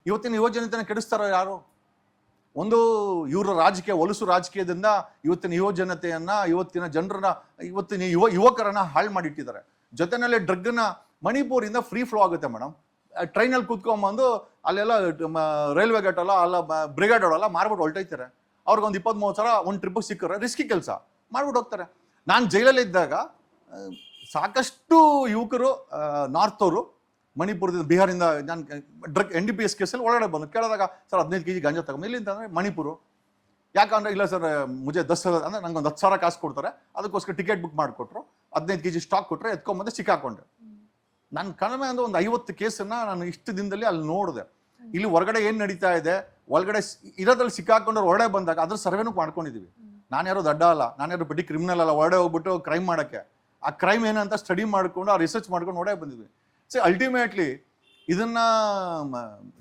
ಇವತ್ತಿನ ಯುವಜನತೆನ ಕೆಡಿಸ್ತಾರೋ ಯಾರು? ಒಂದು ಇವರ ರಾಜಕೀಯ, ಹೊಲಸು ರಾಜಕೀಯದಿಂದ ಇವತ್ತಿನ ಯುವಜನತೆಯನ್ನ, ಇವತ್ತಿನ ಜನರನ್ನ, ಇವತ್ತಿನ ಯುವಕರನ್ನ ಹಾಳು ಮಾಡಿಟ್ಟಿದ್ದಾರೆ. ಜೊತೆನಲ್ಲಿ ಡ್ರಗ್ನ ಮಣಿಪುರಿಂದ ಫ್ರೀ ಫ್ಲೋ ಆಗುತ್ತೆ ಮೇಡಮ್. ಟ್ರೈನಲ್ಲಿ ಕೂತ್ಕೊಂಡ್ಬಂದು ಅಲ್ಲೆಲ್ಲ ರೈಲ್ವೆ ಗೇಟ್ ಅಲ್ಲ, ಅಲ್ಲ ಬ್ರಿಗೇಡ್ ಅಲ್ಲ ಮಾರ್ಬಿಟ್ಟು ಹೊಲ್ಟೈತಾರೆ. ಅವ್ರಿಗೊಂದು 20-30 ಸಾವಿರ ಒಂದು ಟ್ರಿಪ್ ಸಿಕ್ಕರೆ ರಿಸ್ಕಿ ಕೆಲಸ ಮಾಡ್ಬಿಟ್ಟು ಹೋಗ್ತಾರೆ. ನಾನು ಜೈಲಲ್ಲಿ ಇದ್ದಾಗ ಸಾಕಷ್ಟು ಯುವಕರು ನಾರ್ತ್ ಅವರು ಮಣಿಪುರದಿಂದ, ಬಿಹಾರಿಂದ, ನಾನು ಡ್ರಗ್ NDPS ಕೇಸಲ್ಲಿ ಒಳಗಡೆ ಬಂದು ಕೇಳಿದಾಗ, ಸರ್ 15 kg ಗಾಂಜಾ ತಗೊಂಡು ಇಲ್ಲಿಂದ ಅಂದರೆ ಮಣಿಪುರು. ಯಾಕಂದ್ರೆ ಇಲ್ಲ ಸರ್ ಮುಜೆ 10,000 ಅಂದರೆ ನಂಗೆ ಒಂದು 10,000 ಕಾಸು ಕೊಡ್ತಾರೆ, ಅದಕ್ಕೋಸ್ಕರ ಟಿಕೆಟ್ ಬುಕ್ ಮಾಡಿಕೊಟ್ರು, 15 kg ಸ್ಟಾಕ್ ಕೊಟ್ಟರೆ ಎತ್ಕೊಂಬಂದು ಸಿಕ್ಕಾಕೊಂಡೆ. ನಾನು ಕಡಿಮೆ ಅಂದ್ರೆ ಒಂದು 50 ಕೇಸನ್ನ ನಾನು ಇಷ್ಟು ದಿನದಲ್ಲಿ ಅಲ್ಲಿ ನೋಡಿದೆ. ಇಲ್ಲಿ ಹೊರಗಡೆ ಏನು ನಡೀತಾ ಇದೆ, ಒಳಗಡೆ ಇರೋದ್ರಲ್ಲಿ ಸಿಕ್ಕಾಕೊಂಡ್ರೆ ಹೊರಗಡೆ ಬಂದಾಗ ಅದ್ರ ಸರ್ವೆನೂ ಮಾಡ್ಕೊಂಡಿದ್ದೀವಿ. ನಾನು ಯಾರೋ ದಡ್ಡ ಅಲ್ಲ, ನಾನು ಯಾರೋ ಬಡ್ಡಿ ಕ್ರಿಮಿನಲ್ ಅಲ್ಲ ಹೊರಗಡೆ ಹೋಗ್ಬಿಟ್ಟು ಕ್ರೈಮ್ ಮಾಡೋಕ್ಕೆ. ಆ ಕ್ರೈಮ್ ಏನಂತ ಸ್ಟಡಿ ಮಾಡ್ಕೊಂಡು, ಆ ರಿಸರ್ಚ್ ಮಾಡ್ಕೊಂಡು ಹೊರಗಡೆ ಬಂದಿದ್ವಿ. ಸೊ ಅಲ್ಟಿಮೇಟ್ಲಿ ಇದನ್ನ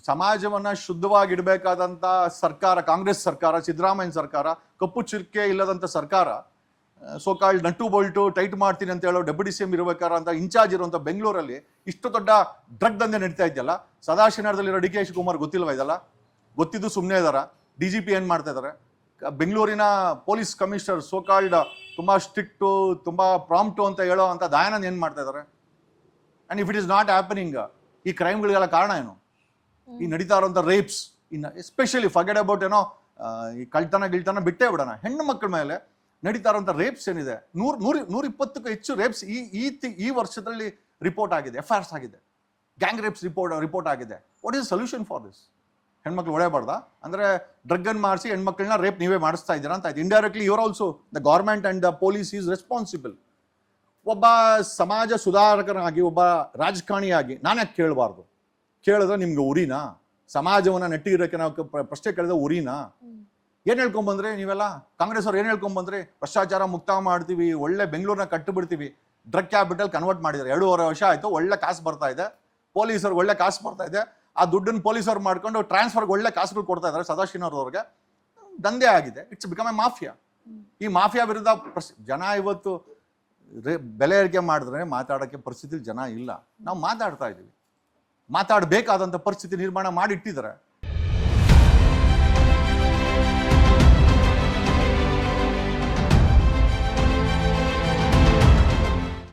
ಸಮಾಜವನ್ನ ಶುದ್ಧವಾಗಿಡಬೇಕಾದಂಥ ಸರ್ಕಾರ, ಕಾಂಗ್ರೆಸ್ ಸರ್ಕಾರ, ಸಿದ್ದರಾಮಯ್ಯ ಸರ್ಕಾರ, ಕಪ್ಪು ಚುಕ್ಕೆ ಇಲ್ಲದಂಥ ಸರ್ಕಾರ, ಸೋಕಾಲ್ಡ್ ನಟ್ಟು ಬೋಲ್ಟು ಟೈಟ್ ಮಾಡ್ತೀನಿ ಅಂತ ಹೇಳೋ ಡೆಪ್ಯೂಟಿ CM ಇರಬೇಕಾರ ಅಂತ ಇನ್ಚಾರ್ಜ್ ಇರುವಂಥ ಬೆಂಗಳೂರಲ್ಲಿ ಇಷ್ಟು ದೊಡ್ಡ ಡ್ರಗ್ ದಂಧೆ ನಡೀತಾ ಇದೆಯಲ್ಲ. ಸದಾಶಿವನಗರದಲ್ಲಿರೋ DK ಶಿವಕುಮಾರ್ ಗೊತ್ತಿಲ್ವಾ ಇದೆಲ್ಲ? ಗೊತ್ತಿದ್ದು ಸುಮ್ಮನೆ ಇದಾರ. DGP ಏನು ಮಾಡ್ತಾ ಇದ್ದಾರೆ? ಬೆಂಗಳೂರಿನ ಪೊಲೀಸ್ ಕಮಿಷನರ್ ಸೋಕಾಲ್ಡ್ ತುಂಬ ಸ್ಟ್ರಿಕ್ಟು, ತುಂಬ ಪ್ರಾಂಪ್ಟು ಅಂತ ಹೇಳೋ ಅಂತ ದಯಾನಂದ್ ಏನು ಮಾಡ್ತಾ ಇದ್ದಾರೆ? And if it is not happening, ಈ ಕ್ರೈಮ್ಗಳಿಗೆಲ್ಲ ಕಾರಣ ಏನು? ಈ ನಡೀತಾ ಇರೋಂಥ ರೇಪ್ಸ್, ಇನ್ನು ಎಸ್ಪೆಷಲಿ ಫರ್ಗೆಟ್ ಅಬೌಟ್ ಏನೋ ಈ ಕಳ್ತನ ಬಿಟ್ಟೇ ಬಿಡೋಣ, ಹೆಣ್ಣು ಮಕ್ಕಳ ಮೇಲೆ ನಡೀತಾ ಇರೋಂಥ ರೇಪ್ಸ್ ಏನಿದೆ, 120ಕ್ಕೂ ಹೆಚ್ಚು ರೇಪ್ಸ್ ಈ ವರ್ಷದಲ್ಲಿ ರಿಪೋರ್ಟ್ ಆಗಿದೆ, FIRs ಆಗಿದೆ, ಗ್ಯಾಂಗ್ ರೇಪ್ಸ್ ರಿಪೋರ್ಟ್ ಆಗಿದೆ. What is solution for this? ಹೆಣ್ಮಕ್ಳು ಹೊಡೆಯಬಾರ್ದಾ? ಅಂದರೆ ಡ್ರಗ್ಗನ್ನು ಮಾಡಿಸಿ ಹೆಣ್ಮಕ್ಳನ್ನ ರೇಪ್ ನೀವೇ ಮಾಡಿಸ್ತಾ ಇದ್ದೀರಾ ಅಂತ ಆಯ್ತು. Indirectly your also the government and the police is responsible. ಒಬ್ಬ ಸಮಾಜ ಸುಧಾರಕನಾಗಿ, ಒಬ್ಬ ರಾಜಕಾರಣಿಯಾಗಿ ನಾನು ಯಾಕೆ ಕೇಳಬಾರ್ದು? ಕೇಳಿದ್ರೆ ನಿಮ್ಗೆ ಉರಿನಾ? ಸಮಾಜವನ್ನು ನೆಟ್ಟಿರೋಕ್ಕೆ ನಾವು ಪ್ರಶ್ನೆ ಕೇಳಿದ್ರೆ ಉರಿನಾ? ಏನು ಹೇಳ್ಕೊಂಬಂದ್ರೆ ನೀವೆಲ್ಲ ಕಾಂಗ್ರೆಸ್ ಅವ್ರು? ಏನು ಹೇಳ್ಕೊಂಬಂದ್ರೆ ಭ್ರಷ್ಟಾಚಾರ ಮುಕ್ತ ಮಾಡ್ತೀವಿ, ಒಳ್ಳೆ ಬೆಂಗಳೂರನ್ನ ಕಟ್ಟಿಬಿಡ್ತೀವಿ, ಡ್ರಗ್ ಕ್ಯಾಪಿಟಲ್ ಕನ್ವರ್ಟ್ ಮಾಡಿದ್ದಾರೆ. 2.5 ವರ್ಷ ಆಯಿತು, ಒಳ್ಳೆ ಕಾಸು ಬರ್ತಾ ಇದೆ, ಪೊಲೀಸರು ಒಳ್ಳೆ ಕಾಸು ಬರ್ತಾ ಇದೆ. ಆ ದುಡ್ಡನ್ನು ಪೊಲೀಸರು ಮಾಡ್ಕೊಂಡು ಟ್ರಾನ್ಸ್ಫರ್ಗೆ ಒಳ್ಳೆ ಕಾಸುಗಳು ಕೊಡ್ತಾ ಇದ್ದಾರೆ ಸದಾಶಿವನವ್ರವ್ರಿಗೆ. ದಂಧೆ ಆಗಿದೆ, ಇಟ್ಸ್ ಬಿಕಮ್ ಎ ಮಾಫಿಯಾ. ಈ ಮಾಫಿಯಾ ವಿರುದ್ಧ ಜನ ಇವತ್ತು ಬೆಲೆ ಏರಿಕೆ ಮಾಡಿದ್ರೆ ಮಾತಾಡೋಕ್ಕೆ ಪರಿಸ್ಥಿತಿ ಜನ ಇಲ್ಲ. ನಾವು ಮಾತಾಡ್ತಾ ಇದ್ದೀವಿ, ಮಾತಾಡಬೇಕಾದಂಥ ಪರಿಸ್ಥಿತಿ ನಿರ್ಮಾಣ ಮಾಡಿಟ್ಟಿದ್ದಾರೆ.